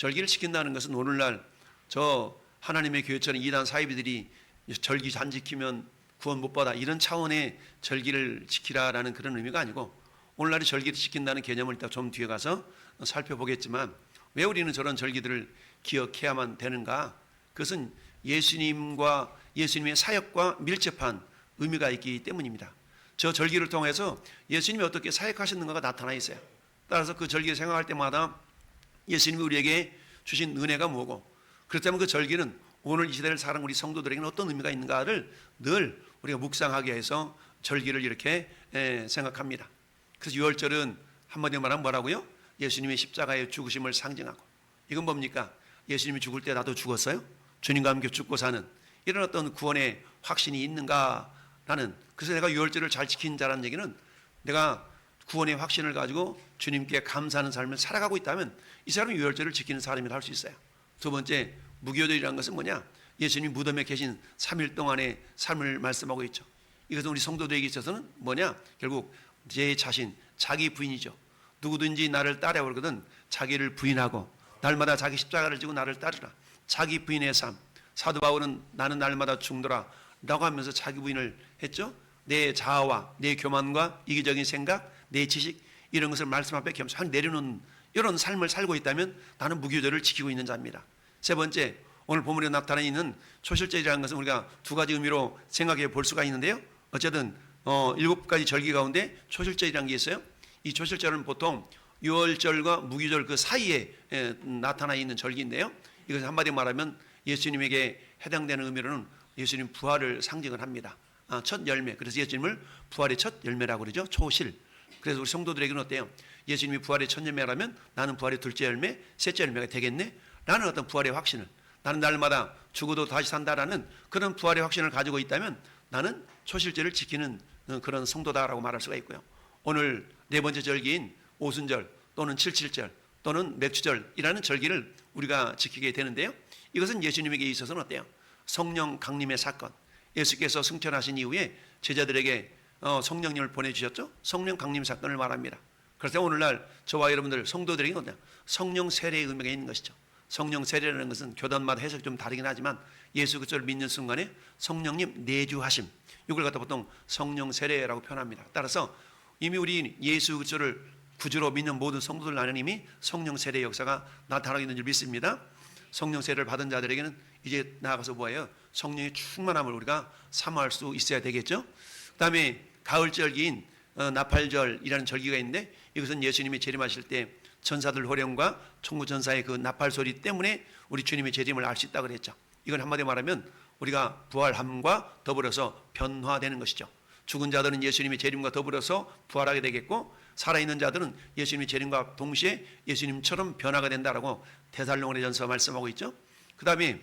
절기를 지킨다는 것은 오늘날 저 하나님의 교회처럼 이단 사이비들이 절기 안 지키면 구원 못 받아 이런 차원의 절기를 지키라라는 그런 의미가 아니고, 오늘날의 절기를 지킨다는 개념을 이따 좀 뒤에 가서 살펴보겠지만, 왜 우리는 저런 절기들을 기억해야만 되는가? 그것은 예수님의 사역과 밀접한 의미가 있기 때문입니다. 저 절기를 통해서 예수님이 어떻게 사역하셨는가가 나타나 있어요. 따라서 그 절기를 생각할 때마다 예수님이 우리에게 주신 은혜가 뭐고, 그렇다면 그 절기는 오늘 이 시대를 살아가는 우리 성도들에게는 어떤 의미가 있는가를 늘 우리가 묵상하게 해서 절기를 이렇게 생각합니다. 그래서 6월절은 한마디로 말하면 뭐라고요? 예수님의 십자가의 죽으심을 상징하고, 이건 뭡니까? 예수님이 죽을 때 나도 죽었어요? 주님과 함께 죽고 사는 이런 어떤 구원의 확신이 있는가라는, 그래서 내가 6월절을 잘 지킨 자라는 얘기는 내가 구원의 확신을 가지고 주님께 감사하는 삶을 살아가고 있다면 이 사람이 6월절을 지키는 사람이라 할 수 있어요. 두 번째, 무교절이라는 것은 뭐냐? 예수님이 무덤에 계신 3일 동안의 삶을 말씀하고 있죠. 이것은 우리 성도들에게 있어서는 뭐냐? 결국 제 자신, 자기 부인이죠. 누구든지 나를 따라오거든 자기를 부인하고 날마다 자기 십자가를 지고 나를 따르라. 자기 부인의 삶. 사도 바울은 나는 날마다 죽노라 라고 하면서 자기 부인을 했죠. 내 자아와 내 교만과 이기적인 생각, 내 지식, 이런 것을 말씀 앞에 겸손히 내려놓는 이런 삶을 살고 있다면 나는 무교절을 지키고 있는 자입니다. 세 번째, 오늘 본문에 나타나 있는 초실절이라는 것은 우리가 두 가지 의미로 생각해 볼 수가 있는데요. 어쨌든 7가지 절기 가운데 초실절이라는 게 있어요. 이 초실절은 보통 6월절과 무교절 그 사이에 나타나 있는 절기인데요. 이것을 한마디로 말하면 예수님에게 해당되는 의미로는 예수님 부활을 상징을 합니다. 첫 열매, 그래서 예수님을 부활의 첫 열매라고 그러죠. 초실. 그래서 우리 성도들에게는 어때요? 예수님이 부활의 첫 열매라면 나는 부활의 둘째 열매, 셋째 열매가 되겠네? 라는 어떤 부활의 확신을, 나는 날마다 죽어도 다시 산다라는 그런 부활의 확신을 가지고 있다면 나는 초실절을 지키는 그런 성도다라고 말할 수가 있고요. 오늘 네 번째 절기인 오순절 또는 칠칠절 또는 맥주절이라는 절기를 우리가 지키게 되는데요. 이것은 예수님에게 있어서는 어때요? 성령 강림의 사건. 예수께서 승천하신 이후에 제자들에게 성령님을 보내주셨죠. 성령 강림 사건을 말합니다. 그래서 오늘날 저와 여러분들 성도들에게 어때요? 성령 세례의 의미가 있는 것이죠. 성령 세례라는 것은 교단마다 해석이 좀 다르긴 하지만 예수 그리스도를 믿는 순간에 성령님 내주하심, 이걸 갖다 보통 성령 세례라고 표현합니다. 따라서 이미 우리 예수 그리스도를 구주로 믿는 모든 성도들 안에 이미 성령 세례의 역사가 나타나고 있는 줄 믿습니다. 성령 세례를 받은 자들에게는 이제 나아가서 뭐예요? 성령의 충만함을 우리가 사모할 수 있어야 되겠죠. 그 다음에 가을절기인 나팔절이라는 절기가 있는데, 이것은 예수님이 재림하실 때 전사들 호령과 천구 전사의 그 나팔 소리 때문에 우리 주님의 재림을 알 수 있다고 그랬죠. 이건 한마디로 말하면 우리가 부활함과 더불어서 변화되는 것이죠. 죽은 자들은 예수님의 재림과 더불어서 부활하게 되겠고, 살아있는 자들은 예수님의 재림과 동시에 예수님처럼 변화가 된다라고 데살로니가전서 말씀하고 있죠. 그 다음에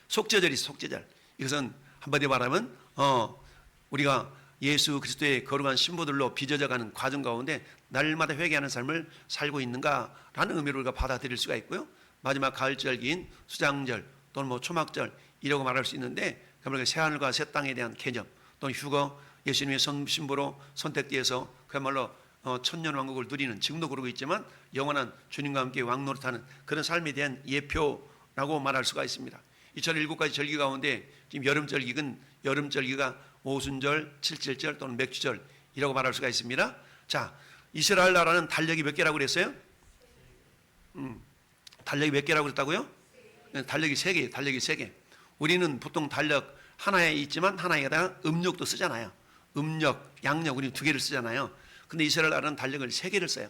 속죄절이 속죄절. 이것은 한마디로 말하면 우리가 예수 그리스도의 거룩한 신부들로 빚어져가는 과정 가운데 날마다 회개하는 삶을 살고 있는가라는 의미로 우리가 받아들일 수가 있고요. 마지막 가을절기인 수장절 또는 뭐 초막절 이라고 말할 수 있는데, 그야말로 새하늘과 새 땅에 대한 개념, 또는 휴거, 예수님의 신부로 선택되어서 그야말로 천년왕국을 누리는, 지금도 그러고 있지만 영원한 주님과 함께 왕노릇하는 그런 삶에 대한 예표라고 말할 수가 있습니다. 이처럼 7가지 절기 가운데 지금 여름절기가 오순절, 칠칠절 또는 맥주절이라고 말할 수가 있습니다. 자, 이스라엘 나라는 달력이 몇 개라고 그랬어요? 달력이 몇 개라고 그랬다고요? 달력이 3개, 달력이 3개. 우리는 보통 달력 하나에 있지만 하나에다가 음력도 쓰잖아요. 음력, 양력, 우리 2개를 쓰잖아요. 근데 이스라엘 나라는 달력을 3개를 써요.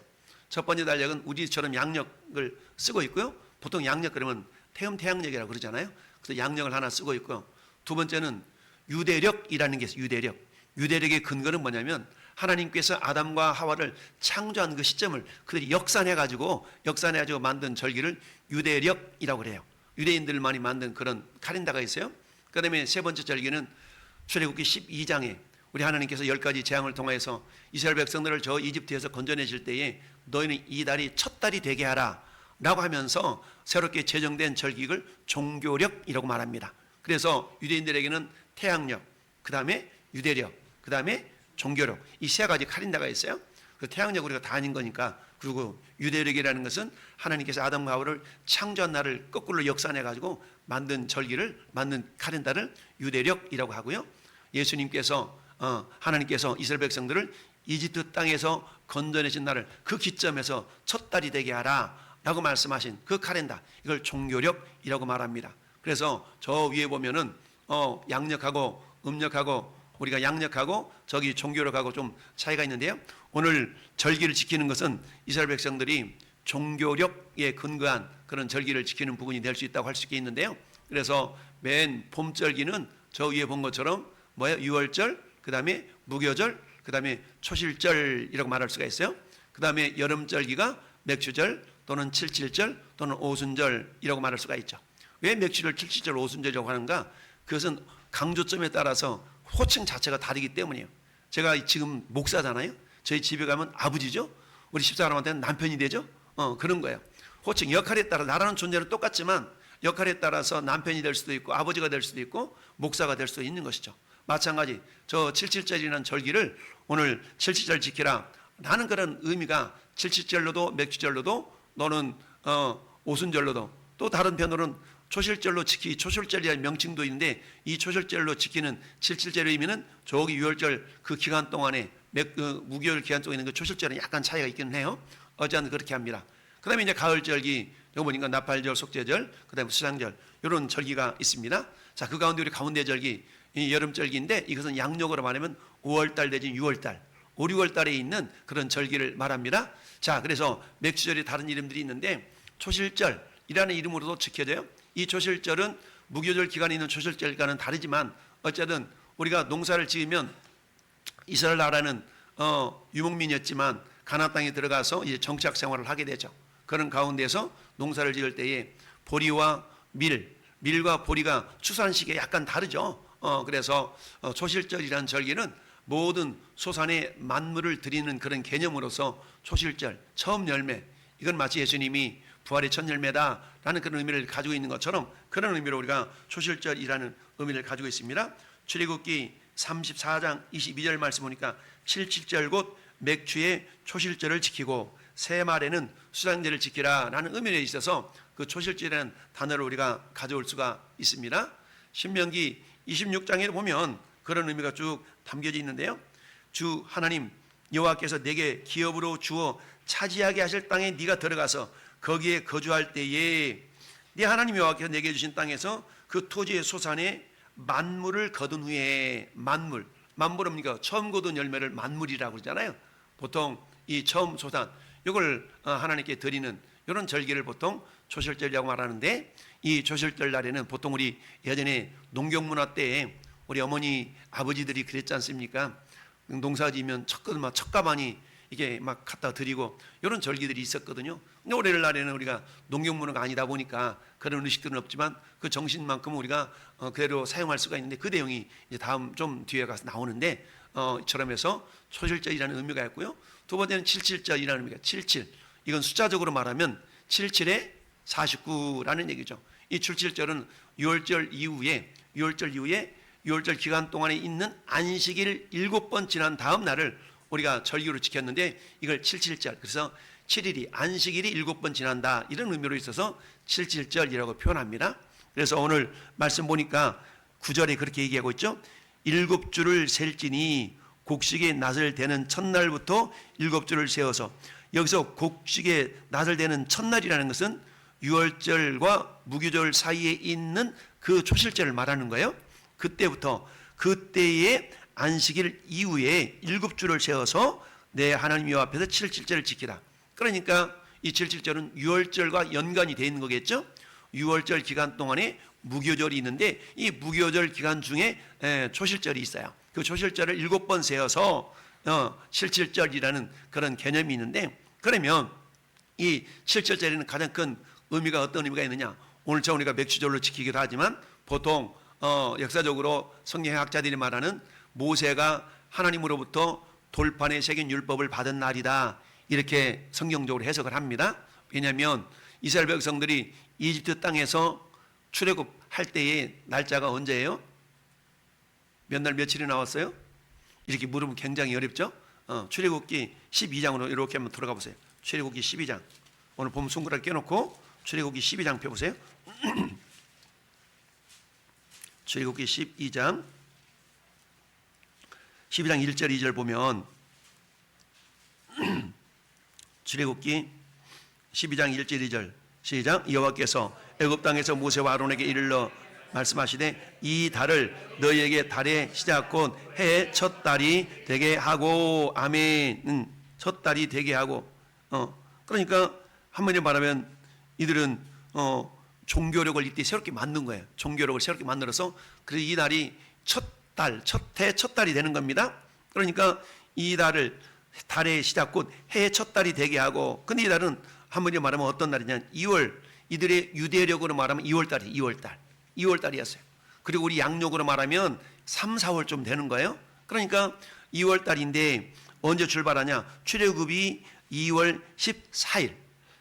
첫 번째 달력은 우리처럼 양력을 쓰고 있고요. 보통 양력 그러면 태음태양력이라고 그러잖아요. 그래서 양력을 하나 쓰고 있고요. 두 번째는 유대력이라는 게 있어요. 유대력의 근거는 뭐냐면 하나님께서 아담과 하와를 창조한 그 시점을 그들이 역산해가지고 만든 절기를 유대력이라고 그래요. 유대인들만이 만든 그런 칼렌더가 있어요. 그 다음에 세 번째 절기는 출애굽기 12장에 우리 하나님께서 10가지 재앙을 통해서 이스라엘 백성들을 저 이집트에서 건져내실 때에 너희는 이 달이 첫 달이 되게 하라 라고 하면서 새롭게 제정된 절기를 종교력이라고 말합니다. 그래서 유대인들에게는 태양력, 그 다음에 유대력, 그 다음에 종교력, 이 3가지 칼렌더가 있어요. 그 태양력 우리가 다 아닌 거니까. 그리고 유대력이라는 것은 하나님께서 아담과 하와를 창조한 날을 거꾸로 역산해 가지고 만든 절기를, 만든 카렌다를 유대력이라고 하고요. 예수님께서 하나님께서 이스라엘 백성들을 이집트 땅에서 건져내신 날을 그 기점에서 첫 달이 되게 하라 라고 말씀하신 그 카렌다, 이걸 종교력이라고 말합니다. 그래서 저 위에 보면은 양력하고 음력하고 우리가 양력하고 저기 종교력하고 좀 차이가 있는데요. 오늘 절기를 지키는 것은 이스라엘 백성들이 종교력에 근거한 그런 절기를 지키는 부분이 될 수 있다고 할 수 있겠는데요. 그래서 맨 봄절기는 저 위에 본 것처럼 뭐예요? 유월절, 그 다음에 무교절, 그 다음에 초실절이라고 말할 수가 있어요. 그 다음에 여름절기가 맥추절 또는 칠칠절 또는 오순절이라고 말할 수가 있죠. 왜 맥추절, 칠칠절, 오순절이라고 하는가? 그것은 강조점에 따라서 호칭 자체가 다르기 때문이에요. 제가 지금 목사잖아요. 저희 집에 가면 아버지죠. 우리 집사람한테는 남편이 되죠. 그런 거예요. 호칭, 역할에 따라 나라는 존재는 똑같지만 역할에 따라서 남편이 될 수도 있고 아버지가 될 수도 있고 목사가 될 수도 있는 것이죠. 마찬가지 저 칠칠절이라는 절기를 오늘 칠칠절 지키라, 나는 그런 의미가 칠칠절로도 맥추절로도 너는 오순절로도, 또 다른 편으로는 초실절로 지키, 초실절이라는 명칭도 있는데 이 초실절로 지키는 칠칠절의 의미는 저기 유월절 그 기간 동안에 무교절 기간 동안에 있는 그 초실절은 약간 차이가 있기는 해요. 어쨌든 그렇게 합니다. 그 다음에 이제 가을절기, 여기 보니까 나팔절, 속죄절, 그 다음에 수장절, 이런 절기가 있습니다. 자, 그 가운데 우리 가운데 절기, 이 여름절기인데 이것은 양력으로 말하면 5월달 내지 6월달, 5, 6월달에 있는 그런 절기를 말합니다. 자, 그래서 맥추절이 다른 이름들이 있는데 초실절이라는 이름으로도 지켜져요. 이 초실절은 무교절 기간에 있는 초실절과는 다르지만 어쨌든 우리가 농사를 지으면 이스라엘 나라는 유목민이었지만 가나안 땅에 들어가서 이제 정착 생활을 하게 되죠. 그런 가운데서 농사를 지을 때에 보리와 밀과 보리가 추수하는 시기가 약간 다르죠. 그래서 초실절이라는 절기는 모든 소산의 만물을 드리는 그런 개념으로서 초실절, 처음 열매, 이건 마치 예수님이 부활의 첫 열매다라는 그런 의미를 가지고 있는 것처럼 그런 의미로 우리가 초실절이라는 의미를 가지고 있습니다. 출애굽기 34장 22절 말씀 보니까 칠칠절 곧 맥추의 초실절을 지키고 새 말에는 수장제를 지키라라는 의미에 있어서 그 초실절이라는 단어를 우리가 가져올 수가 있습니다. 신명기 26장에 보면 그런 의미가 쭉 담겨져 있는데요. 주 하나님 여호와께서 내게 기업으로 주어 차지하게 하실 땅에 네가 들어가서 거기에 거주할 때에 네 하나님 여호와께서 내게 주신 땅에서 그 토지의 소산에 만물을 거둔 후에, 만물은 뭡니까? 처음 거둔 열매를 만물이라고 그러잖아요. 보통 이 처음 소산, 이걸 하나님께 드리는 이런 절기를 보통 초실절이라고 말하는데, 이 초실절 날에는 보통 우리 예전에 농경문화 때에 우리 어머니 아버지들이 그랬지 않습니까? 농사 지으면 척가마니 이게 막 갖다 드리고 이런 절기들이 있었거든요. 근데 오늘날에는 우리가 농경문화가 아니다 보니까 그런 의식들은 없지만 그 정신만큼 우리가 그대로 사용할 수가 있는데 그 내용이 이제 다음 좀 뒤에 가서 나오는데 처럼 해서 초실절이라는 의미가 있고요. 두 번째는 칠칠절이라는 의미가 77. 이건 숫자적으로 말하면 77에 49라는 얘기죠. 이 칠칠절은 6월절 이후에 6월절 기간 동안에 있는 안식일 7번 지난 다음 날을 우리가 절기로 지켰는데 이걸 칠칠절, 그래서 7일이 안식일이 7번 지난다 이런 의미로 있어서 칠칠절이라고 표현합니다. 그래서 오늘 말씀 보니까 9절에 그렇게 얘기하고 있죠. 7주를 셀지니 곡식의 낫을 대는 첫날부터 7주를 세워서, 여기서 곡식의 낫을 대는 첫날이라는 것은 6월절과 무교절 사이에 있는 그 초실절을 말하는 거예요. 그때의 안식일 이후에 7주를 세워서 내 하나님 여호와 앞에서 칠칠절을 지키라. 그러니까 이 칠칠절은 6월절과 연관이 되어 있는 거겠죠. 6월절 기간 동안에 무교절이 있는데 이 무교절 기간 중에 초실절이 있어요. 그 초실절을 7번 세워서 칠칠절이라는 그런 개념이 있는데, 그러면 이 칠칠절에는 가장 큰 의미가 어떤 의미가 있느냐? 오늘처럼 우리가 맥추절로 지키기도 하지만 보통 역사적으로 성경학자들이 말하는 모세가 하나님으로부터 돌판에 새긴 율법을 받은 날이다, 이렇게 성경적으로 해석을 합니다. 왜냐하면 이스라엘 백성들이 이집트 땅에서 출애굽할 때의 날짜가 언제예요? 몇 날 며칠이 나왔어요? 이렇게 물으면 굉장히 어렵죠. 출애굽기 12장으로 이렇게 한번 들어가 보세요. 출애굽기 12장. 오늘 보면 손가락 껴놓고 출애굽기 12장 펴보세요. 출애굽기 12장 1절 2절 보면 출애굽기 12장 1절 2절 시작. 여호와께서 애굽 땅에서 모세와 아론에게 이르러 말씀하시되 이 달을 너희에게 달의 시작 곧 해의 첫 달이 되게 하고 아멘. 첫 달이 되게 하고 그러니까 한마디로 말하면 이들은 종교력을 이때 새롭게 만든 거예요. 종교력을 새롭게 만들어서 그래서 이 달이 첫 해 첫 달이 되는 겁니다. 그러니까 이 달을 달의 시작 곧 해의 첫 달이 되게 하고 근데 이 달은 한마디로 말하면 어떤 날이냐 2월 이들의 유대력으로 말하면 2월달이 2월달이었어요. 그리고 우리 양력으로 말하면 3, 4월 좀 되는 거예요. 그러니까 2월달인데 언제 출발하냐 출애굽이 2월 14일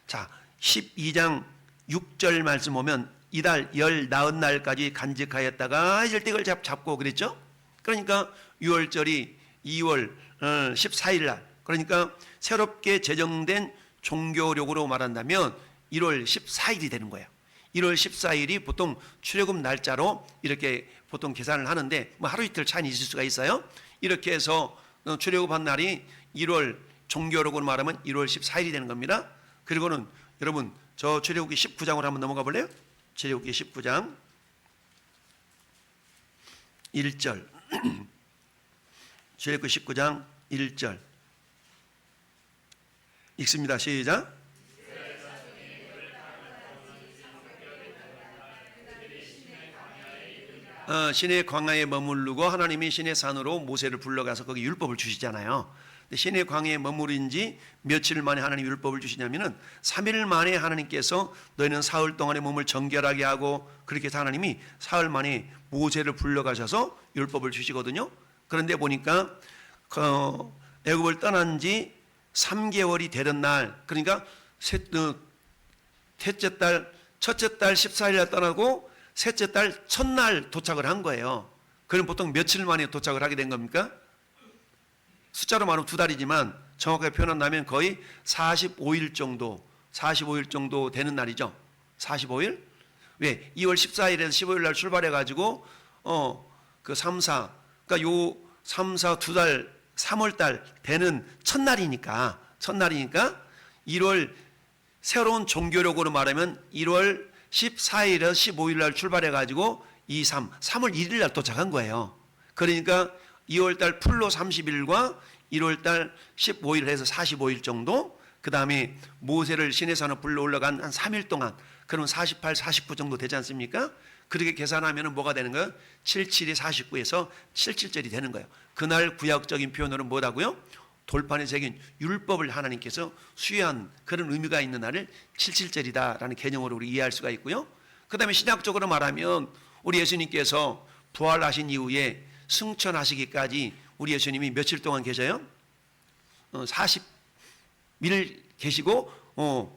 자 12장 6절 말씀 보면 이달 열 나흔 날까지 간직하였다가 일찍을 잡고 그랬죠. 그러니까 6월절이 2월 14일 날 그러니까 새롭게 제정된 종교력으로 말한다면 1월 14일이 되는 거예요. 1월 14일이 보통 출애굽 날짜로 이렇게 보통 계산을 하는데 뭐 하루 이틀 차이는 있을 수가 있어요. 이렇게 해서 출애굽한 날이 1월 종교력으로 말하면 1월 14일이 되는 겁니다. 그리고는 여러분 저 출애굽기 19장으로 한번 넘어가 볼래요? 출애굽기 19장 1절 출애굽기 19장 1절 읽습니다. 시작. 신의 광야에 머무르고 하나님이 신의 산으로 모세를 불러가서 거기 율법을 주시잖아요. 근데 신의 광야에 머무른 지 며칠 만에 하나님 율법을 주시냐면은 3일 만에 하나님께서 너희는 사흘 동안의 몸을 정결하게 하고 그렇게 해서 하나님이 사흘 만에 모세를 불러가셔서 율법을 주시거든요. 그런데 보니까 애굽을 떠난 지 3개월이 되던 날 그러니까 첫째 달 14일 날 떠나고 셋째 달 첫날 도착을 한 거예요. 그럼 보통 며칠 만에 도착을 하게 된 겁니까? 숫자로 말하면 2달이지만 정확하게 표현한다면 거의 45일 정도 되는 날이죠. 45일? 왜? 2월 14일에서 15일 날 출발해 가지고 그 3, 4 그러니까 요 3, 4 2달 3월 달 되는 첫날이니까 1월 새로운 종교력으로 말하면 1월 14일에서 15일 날 출발해 가지고 3월 1일 날 도착한 거예요. 그러니까 2월 달 풀로 30일과 1월 달 15일 해서 45일 정도 그 다음에 모세를 시내 산으로 불러 올라간 한 3일 동안 그러면 48, 49 정도 되지 않습니까? 그렇게 계산하면 뭐가 되는 거예요? 77이 49에서 77절이 되는 거예요. 그날 구약적인 표현으로 뭐라고요? 돌판에 새긴 율법을 하나님께서 수여한 그런 의미가 있는 날을 77절이다라는 개념으로 우리 이해할 수가 있고요. 그 다음에 신약적으로 말하면 우리 예수님께서 부활하신 이후에 승천하시기까지 우리 예수님이 며칠 동안 계셔요? 40일 계시고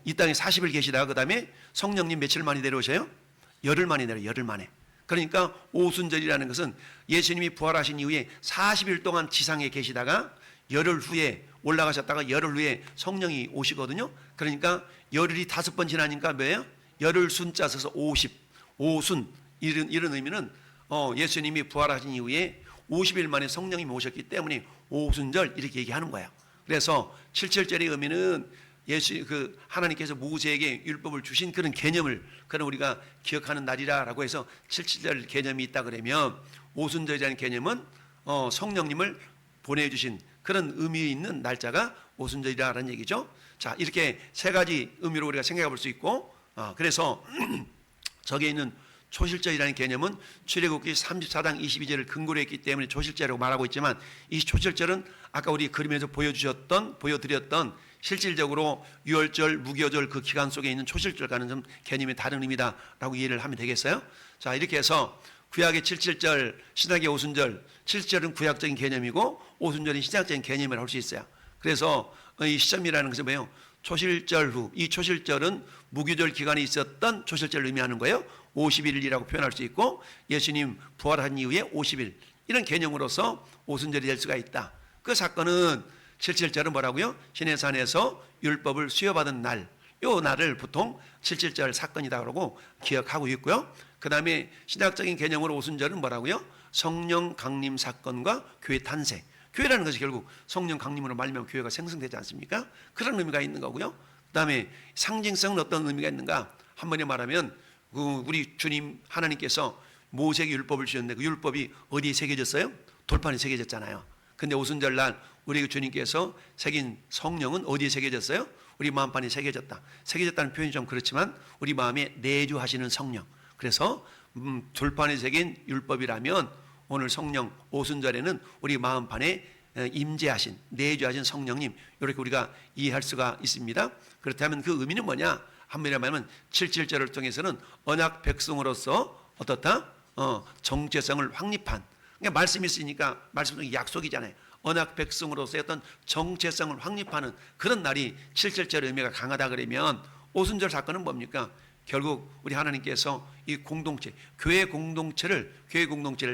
이 땅에 40일 계시다가 그 다음에 성령님 며칠 만에 내려오셔요? 열흘 만에 내려요. 열흘 만에. 그러니까 오순절이라는 것은 예수님이 부활하신 이후에 40일 동안 지상에 계시다가 열흘 후에 올라가셨다가 열흘 후에 성령이 오시거든요. 그러니까 열흘이 5번 지나니까 뭐예요? 열흘 순자 써서 50, 오순 이런 의미는 예수님이 부활하신 이후에 50일 만에 성령님이 오셨기 때문에 오순절 이렇게 얘기하는 거예요. 그래서 77절의 의미는 하나님께서 모세에게 율법을 주신 그런 개념을 그런 우리가 기억하는 날이라고 해서 77절 개념이 있다 그러면 오순절이라는 개념은 성령님을 보내주신 그런 의미 있는 날짜가 오순절이라는 얘기죠. 자, 이렇게 세 가지 의미로 우리가 생각해 볼 수 있고 그래서 저기에 있는 초실절이라는 개념은 출애굽기 34장 22절을 근거로 했기 때문에 초실절이라고 말하고 있지만 이 초실절은 아까 우리 그림에서 보여드렸던 실질적으로 유월절, 무교절 그 기간 속에 있는 초실절과는 좀 개념이 다른 의미다라고 이해를 하면 되겠어요? 자, 이렇게 해서 구약의 77절, 신약의 오순절, 77절은 구약적인 개념이고 오순절은 신약적인 개념이라고 할 수 있어요. 그래서 이 시점이라는 것은 뭐예요? 초실절 후, 이 초실절은 무교절 기간이 있었던 초실절을 의미하는 거예요. 50일이라고 표현할 수 있고 예수님 부활한 이후에 50일 이런 개념으로서 오순절이 될 수가 있다. 그 사건은 칠칠절은 뭐라고요? 시내산에서 율법을 수여받은 날, 요 날을 보통 칠칠절 사건이다 그러고 기억하고 있고요. 그 다음에 신학적인 개념으로 오순절은 뭐라고요? 성령 강림 사건과 교회 탄생. 교회라는 것이 결국 성령 강림으로 말미암아 교회가 생성되지 않습니까? 그런 의미가 있는 거고요. 그 다음에 상징성은 어떤 의미가 있는가? 한번에 말하면 우리 주님 하나님께서 모세에게 율법을 주셨는데 그 율법이 어디에 새겨졌어요? 돌판에 새겨졌잖아요. 근데 오순절 날 우리 주님께서 새긴 성령은 어디에 새겨졌어요? 우리 마음판에 새겨졌다. 새겨졌다는 표현이 좀 그렇지만 우리 마음에 내주하시는 성령. 그래서 돌판에 새긴 율법이라면 오늘 성령 오순절에는 우리 마음판에 임재하신 내주하신 성령님, 이렇게 우리가 이해할 수가 있습니다. 그렇다면 그 의미는 뭐냐? 한번에 말하면 칠칠절을 통해서는 언약 백성으로서 어떻다? 정체성을 확립한, 그러니까 말씀이 있으니까 말씀은 약속이잖아요. 언약 백성으로서의 어떤 정체성을 확립하는 그런 날이 칠칠절의 의미가 강하다 그러면 오순절 사건은 뭡니까? 결국 우리 하나님께서 이 공동체, 교회 공동체를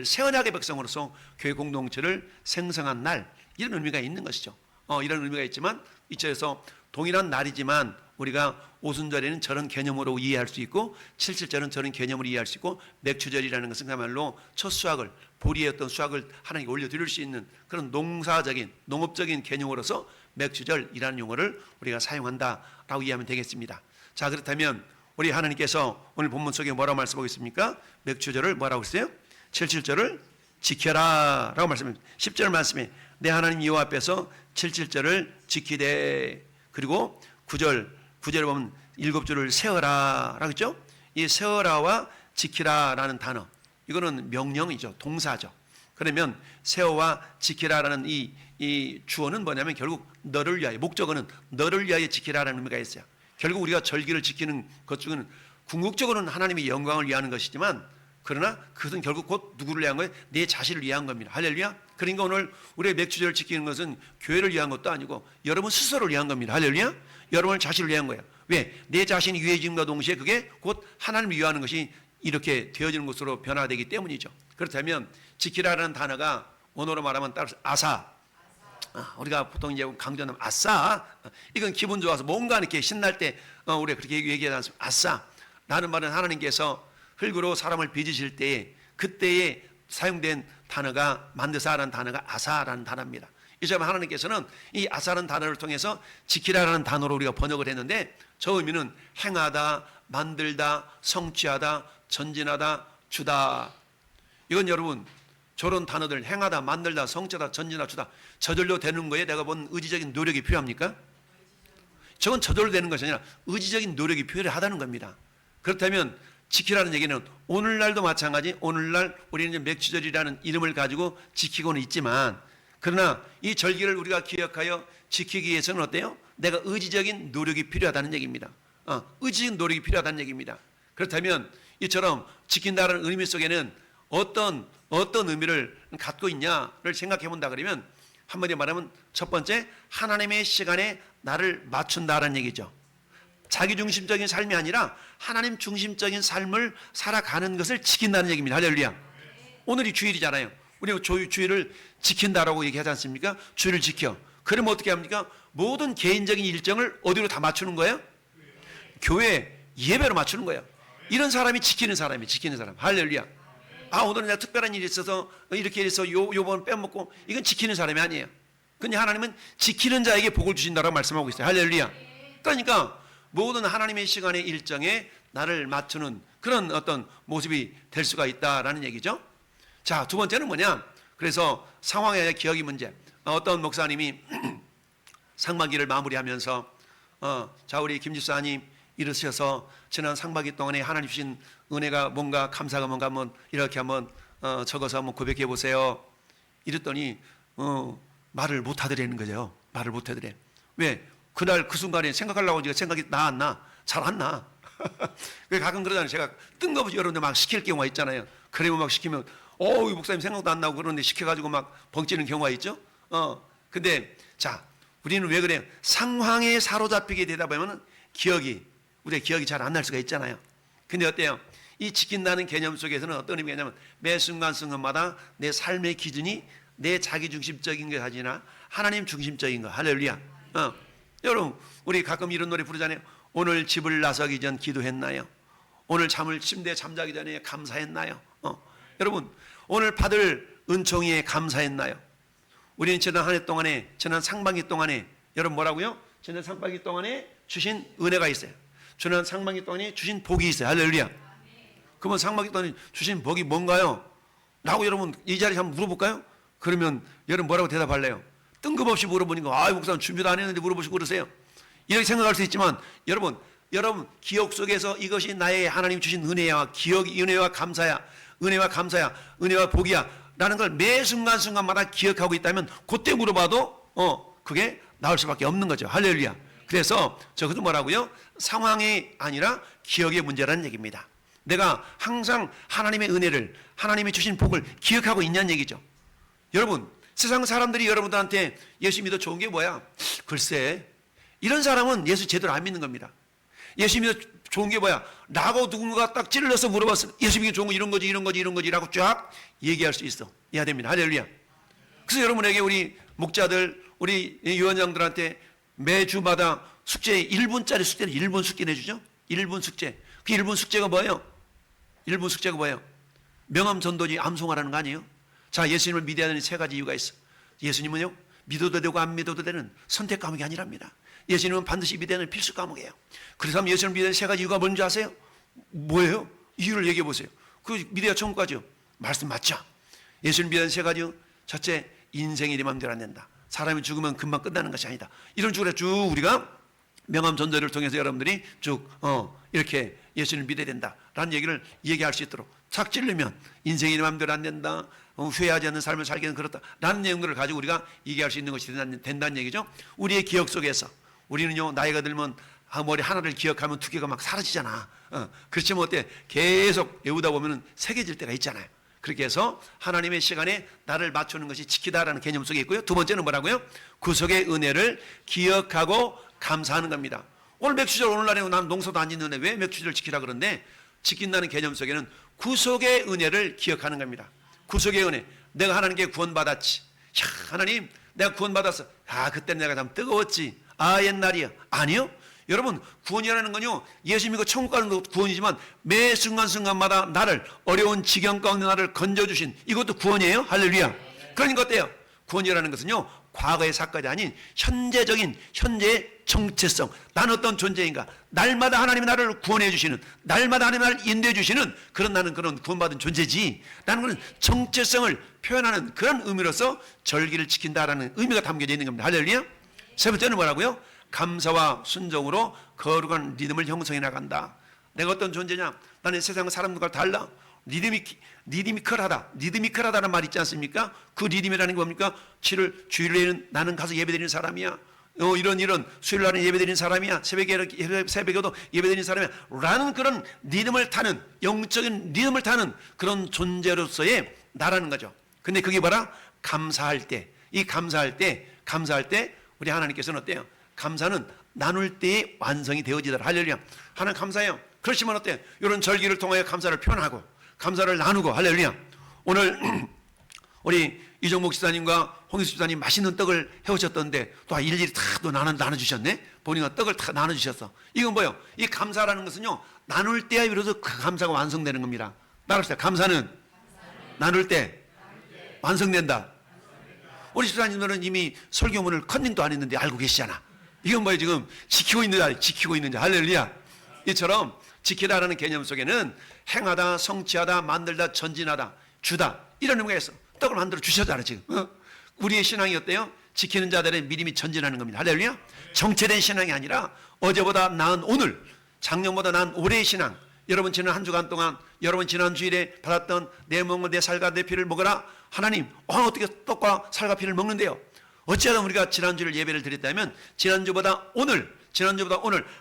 새 언약의 백성으로서 교회 공동체를 생성한 날, 이런 의미가 있는 것이죠. 이런 의미가 있지만 이쪽에서 동일한 날이지만 우리가 오순절에는 저런 개념으로 이해할 수 있고 칠칠절은 저런 개념으로 이해할 수 있고 맥추절이라는 것은 그야말로 첫 수확을, 보리의 어떤 수확을 하나님께 올려드릴 수 있는 그런 농업적인 개념으로서 맥추절이라는 용어를 우리가 사용한다라고 이해하면 되겠습니다. 자, 그렇다면 우리 하나님께서 오늘 본문 속에 뭐라고 말씀하고 있습니까? 맥추절을 뭐라고 했어요? 칠칠절을 지켜라 라고 말씀합니다. 10절 말씀에 내 하나님 여호와 앞에서 칠칠절을 지키되, 그리고 9절에 보면 7줄을 세어라 라고 했죠. 이 세어라와 지키라라는 단어, 이거는 명령이죠. 동사죠. 그러면 세어와 지키라라는 이 주어는 뭐냐면 결국 너를 위하여, 목적어는 너를 위하여 지키라라는 의미가 있어요. 결국 우리가 절기를 지키는 것 중에는 궁극적으로는 하나님의 영광을 위하는 것이지만, 그러나 그것은 결국 곧 누구를 위한 거예요? 내 자신을 위한 겁니다. 할렐루야. 그러니까 오늘 우리의 맥추절을 지키는 것은 교회를 위한 것도 아니고 여러분 스스로를 위한 겁니다. 할렐루야. 여러분 자신을 위한 거예요. 왜? 내 자신이 유해짐과 동시에 그게 곧 하나님을 위하는 것이 이렇게 되어지는 것으로 변화되기 때문이죠. 그렇다면 지키라라는 단어가 원어로 말하면 따라서 아사, 우리가 보통 이제 강조하면 아싸, 이건 기분 좋아서 뭔가 이렇게 신날 때 우리가 그렇게 얘기하지 않습니까? 아싸. 라는 말은 하나님께서 흙으로 사람을 빚으실 때에 그때에 사용된 단어가 만드사라는 단어가 아사라는 단어입니다. 이 점에 하나님께서는 이 아사라는 단어를 통해서 지키라라는 단어로 우리가 번역을 했는데, 저 의미는 행하다, 만들다, 성취하다, 전진하다, 주다. 이건 여러분 저런 단어들 행하다, 만들다, 성취하다, 전진하다, 주다, 저절로 되는 거에 내가 본 의지적인 노력이 필요합니까? 저건 저절로 되는 것이 아니라 의지적인 노력이 필요하다는 겁니다. 그렇다면 지키라는 얘기는 오늘날도 마찬가지, 오늘날 우리는 이제 맥추절이라는 이름을 가지고 지키고는 있지만, 그러나 이 절기를 우리가 기억하여 지키기 위해서는 어때요? 내가 의지적인 노력이 필요하다는 얘기입니다. 의지적인 노력이 필요하다는 얘기입니다. 그렇다면 이처럼 지킨다는 의미 속에는 어떤 의미를 갖고 있냐를 생각해 본다 그러면, 한마디로 말하면 첫 번째, 하나님의 시간에 나를 맞춘다라는 얘기죠. 자기중심적인 삶이 아니라 하나님 중심적인 삶을 살아가는 것을 지킨다는 얘기입니다. 할렐루야. 오늘이 주일이잖아요. 우리가 주일을 지킨다라고 얘기하지 않습니까? 주일을 지켜. 그러면 어떻게 합니까? 모든 개인적인 일정을 어디로 다 맞추는 거예요? 교회 예배로 맞추는 거예요. 이런 사람이 지키는 사람. 할렐루야. 오늘은 내가 특별한 일이 있어서 이렇게 해서 요번 빼먹고, 이건 지키는 사람이 아니에요. 근데 하나님은 지키는 자에게 복을 주신다라고 말씀하고 있어요. 할렐루야. 그러니까 모든 하나님의 시간의 일정에 나를 맞추는 그런 어떤 모습이 될 수가 있다라는 얘기죠. 자, 두 번째는 뭐냐? 그래서 상황의 기억의 문제. 어떤 목사님이 상반기를 마무리하면서 자, 우리 김 집사님 일으셔서 지난 상반기 동안에 하나님 주신 은혜가 뭔가, 감사가 뭔가 한번 이렇게 한번 적어서 한번 고백해 보세요. 이랬더니 말을 못 하더라는 거죠. 말을 못 하더래. 왜? 그날 그 순간에 생각하려고 제가 생각이 안 나. 잘 안 나. 가끔 그러잖아요. 제가 뜬금없이 여러분들 막 시킬 경우가 있잖아요. 그러면 막 시키면 이 목사님 생각도 안 나고 그러는데 시켜가지고 막 벙찌는 경우가 있죠. 근데 자, 우리는 왜 그래요? 상황에 사로잡히게 되다 보면 우리의 기억이 잘 안 날 수가 있잖아요. 근데 어때요? 이 지킨다는 개념 속에서는 어떤 의미가 있냐면 매 순간순간마다 내 삶의 기준이 내 자기 중심적인 게 아니라 하나님 중심적인 거. 할렐루야. 여러분, 우리 가끔 이런 노래 부르잖아요. 오늘 집을 나서기 전 기도했나요? 오늘 침대에 잠자기 전에 감사했나요? 여러분, 오늘 받을 은총에 감사했나요? 우리는 지난 한 해 동안에, 지난 상반기 동안에, 여러분 뭐라고요? 지난 상반기 동안에 주신 은혜가 있어요. 지난 상반기 동안에 주신 복이 있어요. 할렐루야. 그러면 상반기 동안에 주신 복이 뭔가요? 라고 여러분 이 자리에 한번 물어볼까요? 그러면 여러분 뭐라고 대답할래요? 뜬금없이 물어보니까 목사님 준비도 안 했는데 물어보시고 그러세요. 이렇게 생각할 수 있지만 여러분 기억 속에서 이것이 나의 하나님 주신 은혜야, 은혜와 감사야, 은혜와 복이야 라는 걸 매 순간순간마다 기억하고 있다면 그때 물어봐도 그게 나올 수밖에 없는 거죠. 할렐루야. 그래서 저것도 뭐라고요? 상황이 아니라 기억의 문제라는 얘기입니다. 내가 항상 하나님의 은혜를, 하나님이 주신 복을 기억하고 있냐는 얘기죠. 여러분, 세상 사람들이 여러분들한테 예수 믿어 좋은 게 뭐야? 글쎄, 이런 사람은 예수 제대로 안 믿는 겁니다. 예수 믿어 좋은 게 뭐야? 라고 누군가 딱 찔러서 물어봤어. 예수 믿기 좋은 거 이런 거지 라고 쫙 얘기할 수 있어. 이해야 됩니다. 할렐루야. 그래서 여러분에게 우리 목자들, 우리 유언장들한테 매주마다 숙제 1분짜리 숙제를 1분 숙제 내주죠. 1분 숙제. 그 1분 숙제가 뭐예요? 1분 숙제가 뭐예요? 명함 전도지 암송하라는 거 아니에요? 자, 예수님을 믿어야 되는 세 가지 이유가 있어. 예수님은요, 믿어도 되고 안 믿어도 되는 선택 과목이 아니랍니다. 예수님은 반드시 믿어야 되는 필수 과목이에요. 그래서 예수님을 믿어야 되는 세 가지 이유가 뭔지 아세요? 뭐예요? 이유를 얘기해 보세요. 그 믿어야 천국 가죠. 말씀 맞죠? 예수님을 믿어야 되는 세 가지. 첫째, 인생이 내 마음대로 안 된다. 사람이 죽으면 금방 끝나는 것이 아니다. 이런 식으로 쭉 우리가 명함 전도를 통해서 여러분들이 쭉 이렇게 예수님을 믿어야 된다라는 얘기를 얘기할 수 있도록 착 찔르면 인생이 내 마음대로 안 된다, 후회하지 않는 삶을 살기는 그렇다라는 내용들을 가지고 우리가 얘기할 수 있는 것이 된다는 얘기죠. 우리의 기억 속에서 우리는요, 나이가 들면 머리 하나를 기억하면 두 개가 막 사라지잖아. 그렇지만 어때? 계속 외우다 보면 새겨질 때가 있잖아요. 그렇게 해서 하나님의 시간에 나를 맞추는 것이 지키다라는 개념 속에 있고요. 두 번째는 뭐라고요? 구속의 은혜를 기억하고 감사하는 겁니다. 오늘 맥주절 오늘날에 난 농사도 안 짓는데 왜 맥주절 지키라 그러는데, 지킨다는 개념 속에는 구속의 은혜를 기억하는 겁니다. 구속의 은혜. 내가 하나님께 구원받았지. 야, 하나님 내가 구원받았어. 그때 내가 참 뜨거웠지. 옛날이야. 아니요. 여러분, 구원이라는 건요, 예수 믿고 천국 가는 것도 구원이지만 매 순간순간마다 나를 어려운 지경 가운데 나를 건져주신 이것도 구원이에요. 할렐루야. 그러니까 어때요? 구원이라는 것은요, 과거의 사건이 아닌 현재의 정체성. 난 어떤 존재인가? 날마다 하나님이 나를 구원해 주시는, 날마다 하나님이 나를 인도해 주시는 나는 그런 구원받은 존재지. 나는 그런 정체성을 표현하는 그런 의미로서 절기를 지킨다라는 의미가 담겨져 있는 겁니다. 할렐루야. 세 번째는 뭐라고요? 감사와 순종으로 거룩한 리듬을 형성해 나간다. 내가 어떤 존재냐? 나는 세상 사람들과 달라. 리드미컬하다는 말 있지 않습니까? 그 리듬이라는 게 뭡니까? 주일에는 나는 가서 예배드리는 사람이야. 이런 수요일 날은 예배드리는 사람이야. 새벽에도 예배드리는 사람이야. 라는 그런 리듬을 타는, 영적인 리듬을 타는 그런 존재로서의 나라는 거죠. 근데 그게 뭐라? 감사할 때 우리 하나님께서는 어때요? 감사는 나눌 때의 완성이 되어지더라. 할렐루야. 하나님 감사해요. 그렇지만 어때? 이런 절기를 통하여 감사를 표현하고 감사를 나누고. 할렐루야. 오늘 우리 이종목 지사님과 홍익수 지사님 맛있는 떡을 해오셨던데 또 일일이 다 또 나눠주셨네. 본인가 떡을 다 나눠주셨어. 이건 뭐예요? 이 감사라는 것은요, 나눌 때야 비로소 그 감사가 완성되는 겁니다. 나눌 때 감사는 나눌 때 완성된다. 우리 지사님들은 이미 설교문을 컨닝도 안 했는데 알고 계시잖아. 이건 뭐예요? 지금 지키고 있는 자. 할렐루야. 이처럼 지키다라는 개념 속에는 행하다, 성취하다, 만들다, 전진하다, 주다, 이런 의미가 있어. 떡을 만들어 주셨잖아 지금. 우리의 신앙이 어때요? 지키는 자들의 믿음이 전진하는 겁니다. 할렐루야. 정체된 신앙이 아니라 어제보다 나은 오늘, 작년보다 나은 올해의 신앙. 여러분 지난 한 주간 동안 여러분 지난 주일에 받았던 내 먹은 내 살과 내 피를 먹어라. 하나님 어떻게 떡과 살과 피를 먹는데요? 어찌하다 우리가 지난주를 예배를 드렸다면 지난주보다 오늘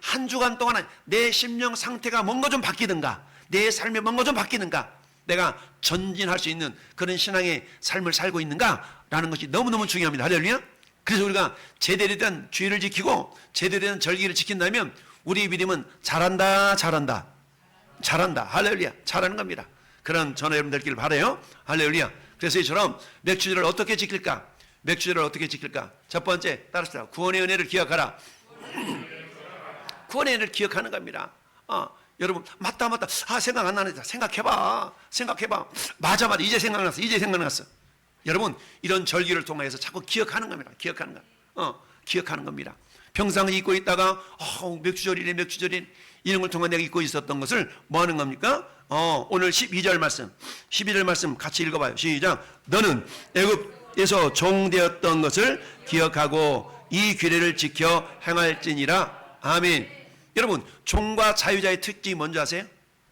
한 주간 동안 내 심령 상태가 뭔가 좀 바뀌든가, 내 삶이 뭔가 좀 바뀌는가, 내가 전진할 수 있는 그런 신앙의 삶을 살고 있는가라는 것이 너무너무 중요합니다. 할렐루야. 그래서 우리가 제대로 된 주의를 지키고 제대로 된 절기를 지킨다면 우리의 믿음은 잘한다. 할렐루야. 잘하는 겁니다. 그런 전화 여러분 되길 바라요. 할렐루야. 그래서 이처럼 맥주절을 어떻게 지킬까? 맥주절을 어떻게 지킬까? 첫 번째, 따라서 구원의 은혜를 기억하라. 구원의 은혜를 기억하는 겁니다. 여러분, 맞다. 생각 안 나는데 생각해봐. 맞아. 이제 생각났어. 여러분, 이런 절기를 통해서 자꾸 기억하는 겁니다. 기억하는 겁니다. 평상시 잊고 있다가 맥주절이네 이런 걸 통해 내가 잊고 있었던 것을 뭐 하는 겁니까? 오늘 12절 말씀 같이 읽어봐요. 시작. 너는 애굽에서 종되었던 것을 기억하고 이 규례를 지켜 행할지니라. 아멘. 여러분, 종과 자유자의 특징이 뭔지 아세요?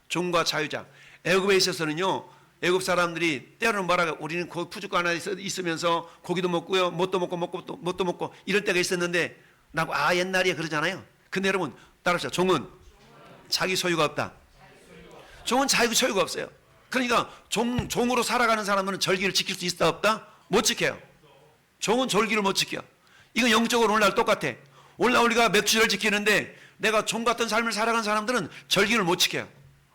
종과 자유자. 애굽에 있어서는요, 애굽 사람들이 때로는 뭐라고, 우리는 푸주가 하나 있으면서 고기도 먹고요, 뭣도 먹고 이럴 때가 있었는데, 옛날이야 그러잖아요. 근데 여러분, 따라하시죠. 종은 자기 소유가 없다. 종은 자기 소유가 없어요. 그러니까 종으로 살아가는 사람은 절기를 지킬 수 있다 없다? 못 지켜요. 종은 절기를 못 지켜. 이건 영적으로 오늘날 똑같아. 오늘날 우리가 맥주를 지키는데 내가 종 같은 삶을 살아가는 사람들은 절기를 못 지켜요.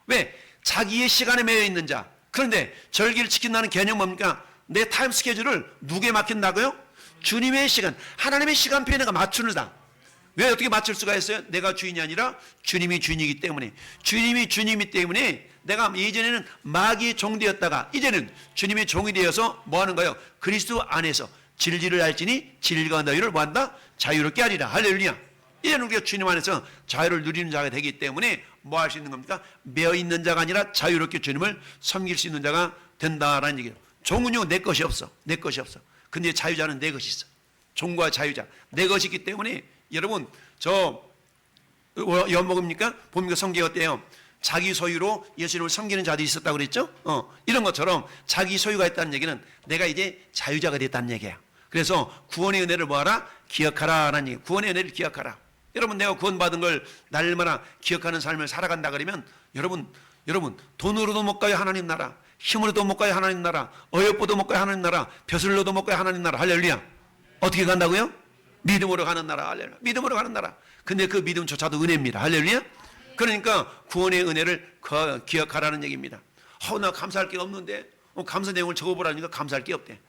왜? 자기의 시간에 매여 있는 자. 그런데 절기를 지킨다는 개념 뭡니까? 내 타임 스케줄을 누구에 맡긴다고요? 주님의 시간, 하나님의 시간표에 내가 맞추는 자. 왜 어떻게 맞출 수가 있어요? 내가 주인이 아니라 주님이 주인이기 때문에. 주님이 주님이기 때문에 내가 예전에는 마귀의 종되었다가 이제는 주님의 종이 되어서 뭐 하는 거예요? 그리스도 안에서 진리를 알지니 진리가 너희를 뭐 한다? 자유롭게 하리라. 할렐루야. 이제는 우리가 주님 안에서 자유를 누리는 자가 되기 때문에 뭐 할 수 있는 겁니까? 매어 있는 자가 아니라 자유롭게 주님을 섬길 수 있는 자가 된다라는 얘기예요. 종은요, 내 것이 없어. 근데 자유자는 내 것이 있어. 종과 자유자. 내 것이 있기 때문에 여러분, 뭡니까? 봅니까? 성경 어때요? 자기 소유로 예수님을 섬기는 자들이 있었다고 그랬죠? 이런 것처럼 자기 소유가 있다는 얘기는 내가 이제 자유자가 됐다는 얘기야. 그래서 구원의 은혜를 뭐하라? 기억하라라는 얘기. 구원의 은혜를 기억하라. 여러분, 내가 구원받은 걸 날마다 기억하는 삶을 살아간다 그러면 여러분 돈으로도 못 가요 하나님 나라, 힘으로도 못 가요 하나님 나라, 어여쁘도 못 가요 하나님 나라, 벼슬로도 못 가요 하나님 나라. 할렐루야. 어떻게 간다고요? 믿음으로 가는 나라. 할렐루야. 믿음으로 가는 나라. 근데 그 믿음조차도 은혜입니다. 할렐루야. 그러니까 구원의 은혜를 기억하라는 얘기입니다. 나 감사할 게 없는데 감사 내용을 적어보라니까 감사할 게 없대.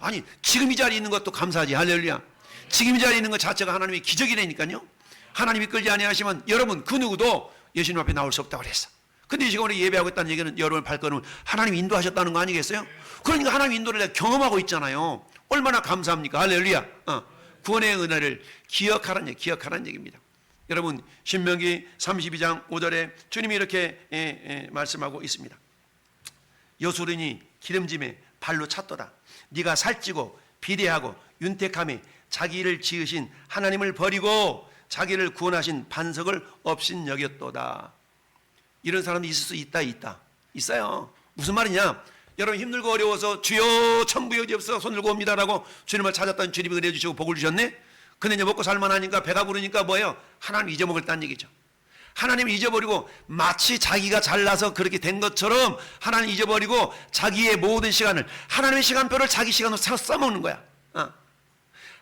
아니, 지금 이 자리에 있는 것도 감사하지. 할렐루야. 지금 이 자리에 있는 것 자체가 하나님의 기적이라니까요. 하나님이 끌지 아니하시면 여러분 그 누구도 예수님 앞에 나올 수 없다고 그랬어. 근데 이 시간에 예배하고 있다는 얘기는 여러분의 발걸음을 하나님이 인도하셨다는 거 아니겠어요? 그러니까 하나님 인도를 내가 경험하고 있잖아요. 얼마나 감사합니까? 할렐루야. 구원의 은혜를 기억하라는 얘기입니다. 여러분, 신명기 32장 5절에 주님이 이렇게 말씀하고 있습니다. 여수린이 기름짐에 발로 찼도다. 네가 살찌고 비대하고 윤택함에 자기를 지으신 하나님을 버리고 자기를 구원하신 반석을 없인 여겼도다. 이런 사람이 있을 수 있어요. 무슨 말이냐? 여러분, 힘들고 어려워서 주여 천부여지옵소서 손 들고 옵니다라고 주님을 찾았던 주님이 은혜 주시고 복을 주셨네. 근데 이제 먹고 살만하니까 배가 부르니까 뭐예요? 하나님 잊어먹었다는 얘기죠. 하나님을 잊어버리고 마치 자기가 잘나서 그렇게 된 것처럼 하나님 잊어버리고 자기의 모든 시간을, 하나님의 시간표를 자기 시간으로 써먹는 거야.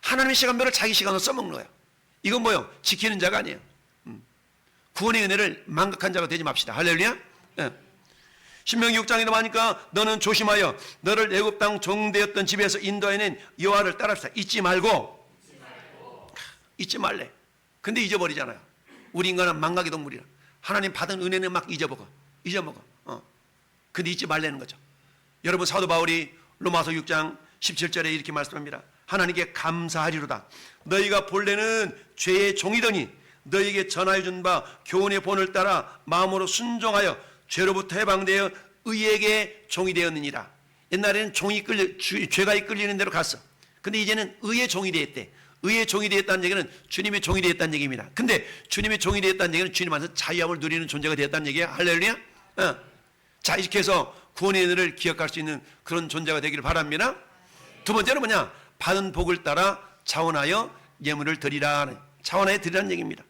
하나님의 시간표를 자기 시간으로 써먹는 거야. 이건 뭐예요? 지키는 자가 아니에요. 구원의 은혜를 망각한 자가 되지 맙시다. 할렐루야. 신명기 6장에 나오니까 너는 조심하여 너를 애굽 땅 종되었던 집에서 인도해낸 여호와를 따라합시다. 잊지 말래. 근데 잊어버리잖아요. 우리 인간은 망각의 동물이라. 하나님 받은 은혜는 막 잊어먹어. 근데 잊지 말라는 거죠. 여러분, 사도 바울이 로마서 6장 17절에 이렇게 말씀합니다. 하나님께 감사하리로다. 너희가 본래는 죄의 종이더니 너희에게 전하여 준 바 교훈의 본을 따라 마음으로 순종하여 죄로부터 해방되어 의에게 종이 되었느니라. 옛날에는 죄가 이끌리는 대로 갔어. 근데 이제는 의의 종이 되었대. 의의 종이 되었다는 얘기는 주님의 종이 되었다는 얘기입니다. 근데 주님의 종이 되었다는 얘기는 주님 안에서 자유함을 누리는 존재가 되었다는 얘기야. 할렐루야. 자, 이렇게 해서 구원의 은혜를 기억할 수 있는 그런 존재가 되기를 바랍니다. 두 번째는 뭐냐? 받은 복을 따라 자원하여 예물을 드리라. 자원하여 드리라는 얘기입니다.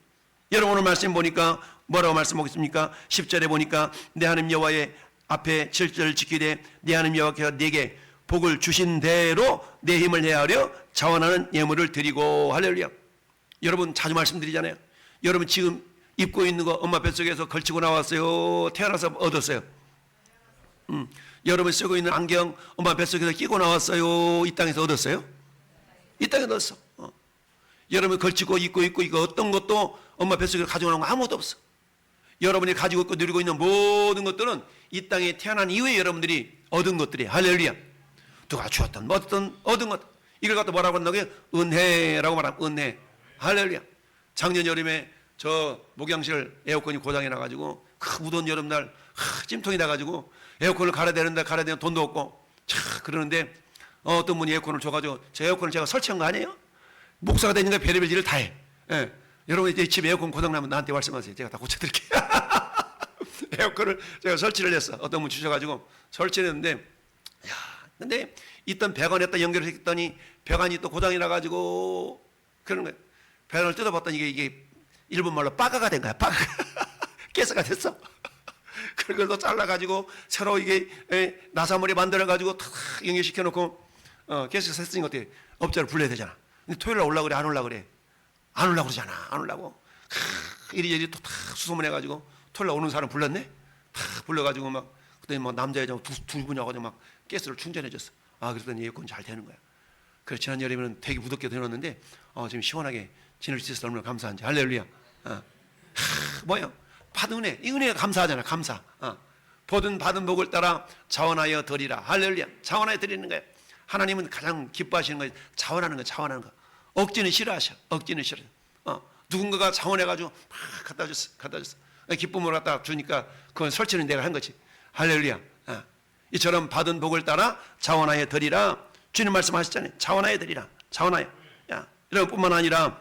여러분, 오늘 말씀 보니까 뭐라고 말씀하고 있습니까? 10절에 보니까 내 하나님 여호와의 앞에 7절을 지키되 내 하나님 여호와께서 내게 복을 주신 대로 내 힘을 헤아려 자원하는 예물을 드리고. 할렐루야. 여러분, 자주 말씀드리잖아요. 여러분 지금 입고 있는 거 엄마 뱃속에서 걸치고 나왔어요? 태어나서 얻었어요? 여러분이 쓰고 있는 안경 엄마 뱃속에서 끼고 나왔어요? 이 땅에서 얻었어요? 이 땅에서 얻었어. 여러분이 걸치고 입고 이거 어떤 것도 엄마 뱃속에서 가져오는 거 아무것도 없어. 여러분이 가지고 있고 누리고 있는 모든 것들은 이 땅에 태어난 이후에 여러분들이 얻은 것들이 할렐루야. 누가 주었던 뭐든 얻은 것 이걸 갖다 뭐라고 한다고요? 은혜라고 말하면 은혜. 할렐루야. 작년 여름에 저 목양실 에어컨이 고장이 나가지고 무더운 여름날 찜통이 나가지고 에어컨을 갈아야 되는데 돈도 없고 그러는데 어떤 분이 에어컨을 줘가지고 저 에어컨을 제가 설치한 거 아니에요? 목사가 되니까 별의별 일을 다 해. 예. 여러분 이제 집에 에어컨 고장나면 나한테 말씀하세요. 제가 다 고쳐드릴게요. 에어컨을 제가 설치를 했어. 어떤 분 주셔가지고 설치를 했는데 근데 있던 배관에다 연결을 했더니 배관이 또 고장이 나가지고 그런 거예요. 배관을 뜯어봤더니 이게 일본말로 빠가가 된 거야. 빠가가. 가스가 됐어. 그걸 또 잘라가지고 새로 이게 나사머리 만들어가지고 탁 연결시켜놓고 가스가 샜으니까 어떻게 업자를 불러야 되잖아. 근데 토요일날 올라고 그래? 안 올라고 그래? 안 올라고 그러잖아. 안 올라고. 이리저리 또 탁 수소문해가지고 토요일날 오는 사람 불렀네? 탁 불러가지고 막 그때 뭐 남자 여자 두 분이 와가지고 막 가스를 충전해줬어. 그랬더니 에어컨 잘 되는 거야. 그래서 지난 여름에는 되게 무덥게 해놨는데 지금 시원하게 지낼 수 있어서 얼마나 감사한지. 할렐루야. 뭐요? 받은 은혜. 이 은혜가 감사하잖아. 감사. 받은 복을 따라 자원하여 드리라. 할렐루야. 자원하여 드리는 거예요. 하나님은 가장 기뻐하시는 거예요. 자원하는 거, 자원하는 거. 억지는 싫어하셔. 억지는 싫어. 누군가가 자원해가지고 막 갖다 줬어. 기쁨을 갖다 주니까 그건 설치는 내가 한 거지. 할렐루야. 이처럼 받은 복을 따라 자원하여 드리라. 주님 말씀하셨잖아요. 자원하여 드리라. 자원하여. 이런 뿐만 아니라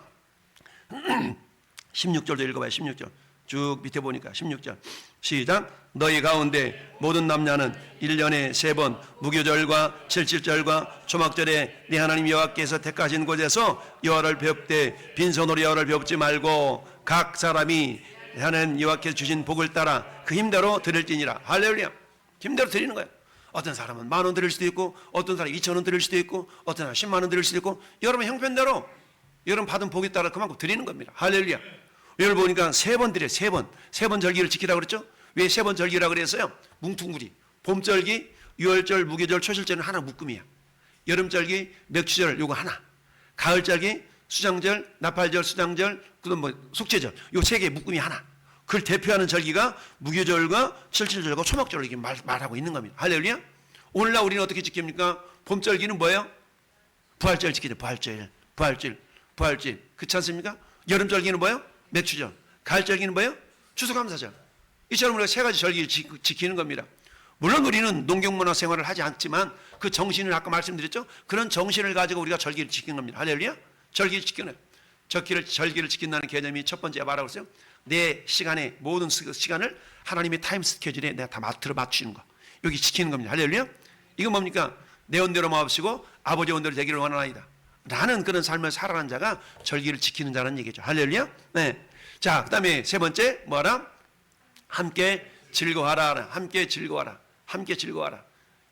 16절도 읽어봐요. 16절. 쭉 밑에 보니까 16절 시작. 너희 가운데 모든 남녀는 1년에 3번 무교절과 칠칠절과 초막절에 네 하나님 여호와께서 택하신 곳에서 여호와를 배웁되 빈손으로 여호와를 배웁지 말고 각 사람이 하나님 여호와께서 주신 복을 따라 그 힘대로 드릴지니라. 할렐루야. 힘대로 드리는 거예요. 어떤 사람은 10,000원 드릴 수도 있고 어떤 사람은 2,000원 드릴 수도 있고 어떤 사람은 10만 원 드릴 수도 있고 여러분 형편대로 여러분 받은 복에 따라 그만큼 드리는 겁니다. 할렐루야. 여기 보니까 3번 드려요. 3번 절기를 지키라고 그랬죠? 왜 3번 절기라고 그랬어요? 뭉퉁구리. 봄절기, 유월절, 무교절, 초실절은 하나 묶음이야. 여름절기, 맥추절 요거 하나. 가을절기, 수장절, 나팔절, 수장절, 그다음 속죄절 요 3개 묶음이 하나. 그걸 대표하는 절기가 무교절과 칠칠절과 초막절로 이렇게 말하고 있는 겁니다. 할렐루야. 오늘날 우리는 어떻게 지킵니까? 봄절기는 뭐예요? 부활절 지키죠. 부활절. 그렇지 않습니까? 여름절기는 뭐예요? 맥추절. 가을절기는 뭐예요? 추수감사절. 이처럼 우리가 3가지 절기를 지키는 겁니다. 물론 우리는 농경문화 생활을 하지 않지만 그 정신을 아까 말씀드렸죠? 그런 정신을 가지고 우리가 절기를 지키는 겁니다. 할렐루야. 절기를 지키는 절기를 지킨다는 개념이 첫 번째 뭐라고 했어요? 내 시간에 모든 시간을 하나님의 타임 스케줄에 내가 다 맞추는 거. 여기 지키는 겁니다. 할렐루야. 이건 뭡니까? 내 원대로 마옵시고 아버지 원대로 되기를 원하나이다 라는 그런 삶을 살아가는 자가 절기를 지키는 자라는 얘기죠. 할렐루야. 네. 자, 그 다음에 3번째 뭐하라? 함께 즐거워하라. 함께 즐거워하라.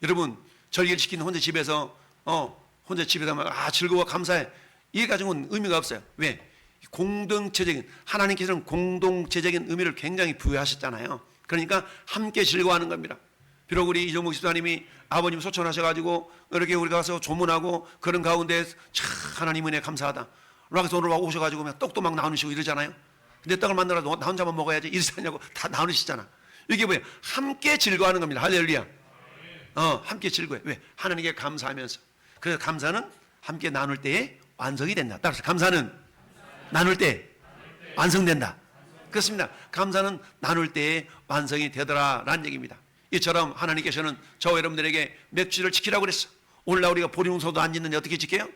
여러분 절기를 지키는 혼자 집에서 막 즐거워 감사해 이게 가지고는 의미가 없어요. 왜? 공동체적인 하나님께서는 공동체적인 의미를 굉장히 부여하셨잖아요. 그러니까 함께 즐거워하는 겁니다. 비록 우리 이종목 집사님이 아버님 소천하셔가지고 이렇게 우리가 가서 조문하고 그런 가운데 참 하나님 은혜 감사하다. 그래서 오늘 오셔가지고 그냥 떡도 막 나누시고 이러잖아요. 근데 떡을 만들어도 나 혼자만 먹어야지 이러시냐고 다 나누시잖아. 이게 뭐예요? 함께 즐거워하는 겁니다. 할렐루야. 함께 즐거워해. 왜? 하나님께 감사하면서. 그래서 감사는 함께 나눌 때에 완성이 된다. 따라서 감사는 나눌 때 완성된다. 그렇습니다. 감사는 나눌 때에 완성이 되더라라는 얘기입니다. 이처럼 하나님께서는 저와 여러분들에게 맥주를 지키라고 그랬어. 오늘날 우리가 보리용서도 안 짓는데 어떻게 지켜요?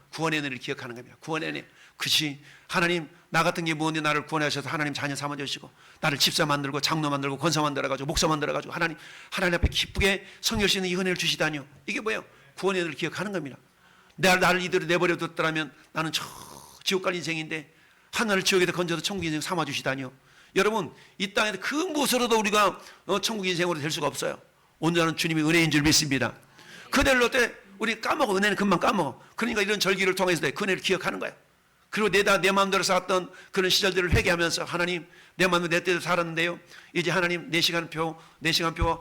구원의 은혜를 기억하는 겁니다. 구원의 은혜. 그치. 하나님 나 같은 게 무언데 나를 구원하셔서 하나님 자녀 삼아주시고 나를 집사 만들고 장로 만들고 권사 만들어가지고 목사 만들어가지고 하나님 앞에 기쁘게 섬길 수 있는 이 은혜를 주시다니요. 이게 뭐예요? 구원의 은혜를 기억하는 겁니다. 나를 이대로 내버려뒀더라면 나는 지옥 갈 인생인데 하늘을 지옥에다 건져서 천국 인생 삼아주시다니요. 여러분 이 땅에 그 무엇으로도 우리가 천국 인생으로 될 수가 없어요. 온전한 주님이 은혜인 줄 믿습니다. 그대로 때 우리 까먹어. 은혜는 금방 까먹어. 그러니까 이런 절기를 통해서 그 은혜를 기억하는 거예요. 그리고 내 마음대로 살았던 그런 시절들을 회개하면서 하나님, 내 마음대로 내 뜻대로 살았는데요, 이제 하나님 내 시간표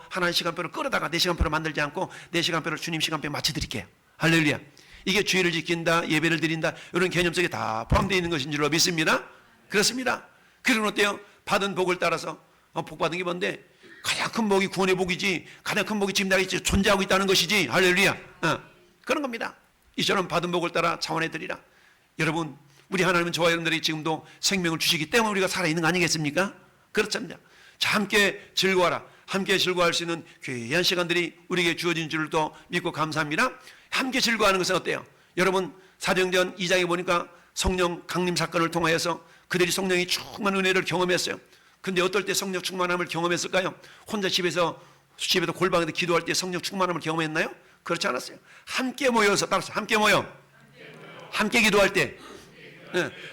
하나님 시간표를 끌어다가 내 시간표를 만들지 않고 내 시간표를 주님 시간표에 맞춰드릴게요. 할렐루야. 이게 주의를 지킨다, 예배를 드린다, 이런 개념 속에 다 포함되어 있는 것인 줄로 믿습니다. 그렇습니다. 그러면 어때요? 받은 복을 따라서 복 받은 게 뭔데? 가장 큰 복이 구원의 복이지, 가장 큰 복이 지금 내가 존재하고 있다는 것이지. 할렐루야. 그런 겁니다. 이처럼 받은 복을 따라 차원해 드리라. 여러분, 우리 하나님은 저와 여러분들이 지금도 생명을 주시기 때문에 우리가 살아있는 거 아니겠습니까? 그렇습니다. 자, 함께 즐거워라. 함께 즐거워할 수 있는 귀한 시간들이 우리에게 주어진 줄을 또 믿고 감사합니다. 함께 즐거워하는 것은 어때요? 여러분, 사도행전 2장에 보니까 성령 강림 사건을 통하여서 그들이 성령이 충만한 은혜를 경험했어요. 근데 어떨 때 성령 충만함을 경험했을까요? 혼자 집에도 골방에서 기도할 때 성령 충만함을 경험했나요? 그렇지 않았어요. 함께 모여서, 따라서 함께 모여. 함께 기도할 때,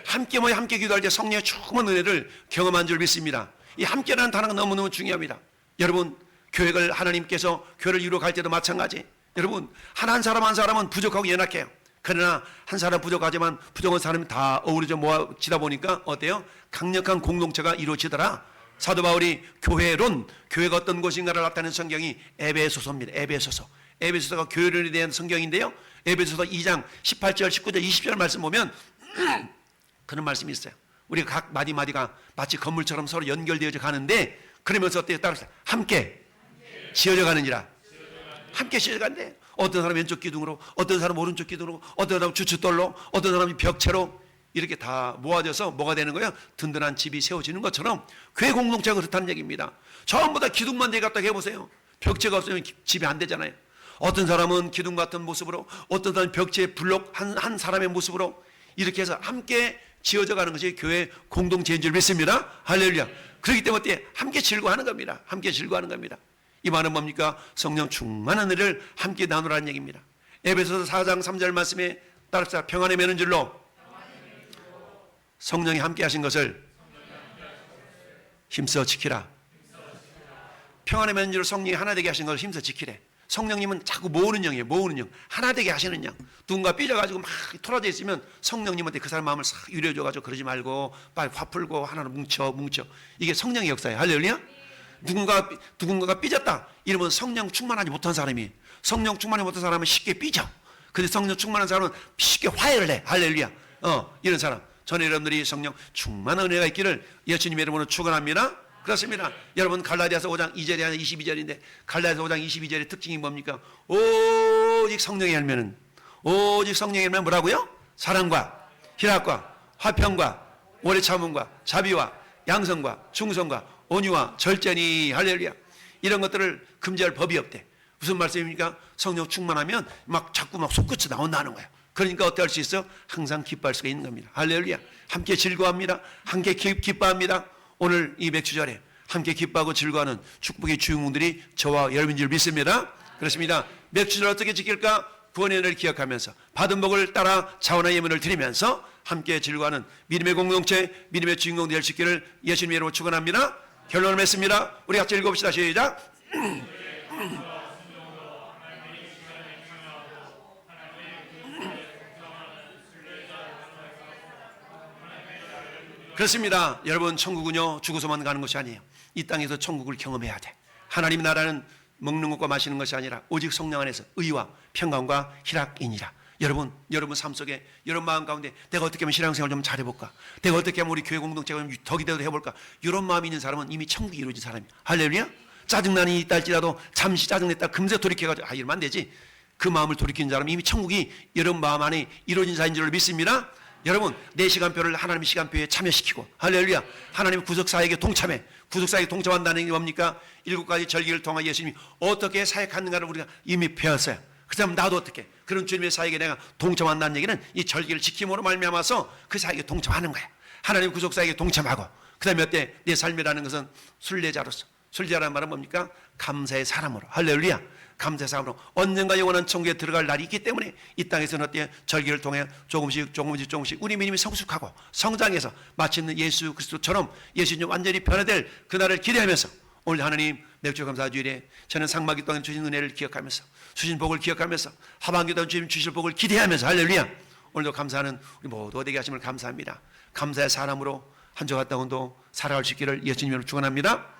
함께 모여 함께 기도할 때 성령의 충만한 은혜를 경험한 줄 믿습니다. 이 함께라는 단어가 너무너무 중요합니다. 여러분, 교회를 하나님께서 교회를 이루어갈 때도 마찬가지. 여러분, 한 사람 한 사람은 부족하고 연약해요. 그러나 한 사람 부족하지만 부족한 사람이 다 어우러져 모아지다 보니까 어때요? 강력한 공동체가 이루어지더라. 사도 바울이 교회가 어떤 곳인가를 나타내는 성경이 에베소서입니다. 에베소서가 교회론에 대한 성경인데요, 에베소서 2장 18절, 19절, 20절 말씀 보면 그런 말씀이 있어요. 우리가 각 마디마디가 마치 건물처럼 서로 연결되어져 가는데, 그러면서 어때요? 따라서 함께 지어져 가느니라. 함께 지어져 가는데, 어떤 사람 왼쪽 기둥으로, 어떤 사람 오른쪽 기둥으로, 어떤 사람 주춧돌로, 어떤 사람이 벽체로 이렇게 다 모아져서 뭐가 되는 거예요? 든든한 집이 세워지는 것처럼 교회 공동체가 그렇다는 얘기입니다. 전부 다 기둥만 대갖다 해보세요. 벽체가 없으면 집이 안 되잖아요. 어떤 사람은 기둥 같은 모습으로, 어떤 사람은 벽체 블록 한 사람의 모습으로 이렇게 해서 함께 지어져 가는 것이 교회 공동체인 줄 믿습니다. 할렐루야. 그렇기 때문에 어때요? 함께 즐거워하는 겁니다. 함께 즐거워하는 겁니다. 이 말은 뭡니까? 성령 충만한 은혜를 함께 나누라는 얘기입니다. 에베소서 4장 3절 말씀에 따라서 평안에 매는 줄로 성령이 함께 하신 것을 힘써 지키라. 평안에 매는 줄로 성령이 하나 되게 하신 것을 힘써 지키래. 성령님은 자꾸 모으는 영이에요. 모으는 영. 하나 되게 하시는 영. 누군가 삐져가지고 막 토라져 있으면 성령님한테 그 사람 마음을 싹 유려줘가지고 그러지 말고 빨리 화 풀고 하나로 뭉쳐. 이게 성령의 역사예요. 할렐루야. 누군가가 삐졌다 이러면 성령 충만하지 못한 사람이, 성령 충만하지 못한 사람은 쉽게 삐져. 근데 성령 충만한 사람은 쉽게 화해를 해. 할렐루야. 이런 사람. 저는 여러분들이 성령 충만한 은혜가 있기를 예수님의 이름으로 축원합니다. 그렇습니다. 여러분, 갈라디아서 5장 2절이 아니라 22절인데 갈라디아서 5장 22절의 특징이 뭡니까? 오직 성령의 열매는 뭐라고요? 사랑과 희락과 화평과 오래 참음과 자비와 양성과 충성과 온유와 절제니. 할렐루야. 이런 것들을 금지할 법이 없대. 무슨 말씀입니까? 성령 충만하면 자꾸 손끝이 나온다는 거야. 그러니까 어떻게 할 수 있어? 항상 기뻐할 수가 있는 겁니다. 할렐루야. 함께 즐거워합니다. 함께 기뻐합니다. 오늘 이 맥주절에 함께 기뻐하고 즐거워하는 축복의 주인공들이 저와 여러분인 줄 믿습니다. 그렇습니다. 맥주절 어떻게 지킬까? 구원의 은혜를 기억하면서 받은 복을 따라 자원의 예물을 드리면서 함께 즐거워하는 믿음의 공동체, 믿음의 주인공 될 수 있기를 예수님의 이름으로 축원합니다. 결론을 맺습니다. 우리 같이 읽어봅시다. 시작. 그렇습니다. 여러분, 천국은요 죽어서만 가는 것이 아니에요. 이 땅에서 천국을 경험해야 돼. 하나님 나라는 먹는 것과 마시는 것이 아니라 오직 성령 안에서 의와 평강과 희락이니라. 여러분 삶 속에, 여러분 마음 가운데 내가 어떻게 하면 신앙생활 좀 잘해볼까, 내가 어떻게 하면 우리 교회 공동체가 좀 덕이 되도 해볼까, 이런 마음이 있는 사람은 이미 천국이 이루어진 사람이야. 할렐루야. 짜증나니 있다 할지라도 잠시 짜증냈다 금세 돌이켜가지고 이러면 안 되지. 그 마음을 돌이키는 사람은 이미 천국이 여러분 마음 안에 이루어진 자인 줄 믿습니다. 여러분, 내 시간표를 하나님의 시간표에 참여시키고, 할렐루야, 하나님 구속사역에 동참해. 구속사역에 동참한다는 게 뭡니까? 7가지 절기를 통해 예수님이 어떻게 사역하는가를 우리가 이미 배웠어요. 그다음 나도 어떻게 그런 주님의 사역에 내가 동참한다는 얘기는 이 절기를 지킴으로 말미암아서 그 사역에 동참하는 거야. 하나님 구속사역에 동참하고, 그 다음에 어때? 내 삶이라는 것은 순례자로서, 순례자라는 말은 뭡니까? 감사의 사람으로. 할렐루야. 감사의 사람으로 언젠가 영원한 천국에 들어갈 날이 있기 때문에 이 땅에서는 어때요? 절기를 통해 조금씩 우리 믿음이 성숙하고 성장해서 마침내 예수 그리스도처럼 예수님 완전히 변화될 그날을 기대하면서, 오늘 하나님 맥주 감사주일에 저는 상반기 동안 주신 은혜를 기억하면서, 주신 복을 기억하면서, 하반기 동안 주실 복을 기대하면서, 할렐루야, 오늘도 감사하는 우리 모두 되게 하심을 감사합니다. 감사의 사람으로 한 주 갔다 온도 살아갈 수 있기를 예수님으로 축원합니다.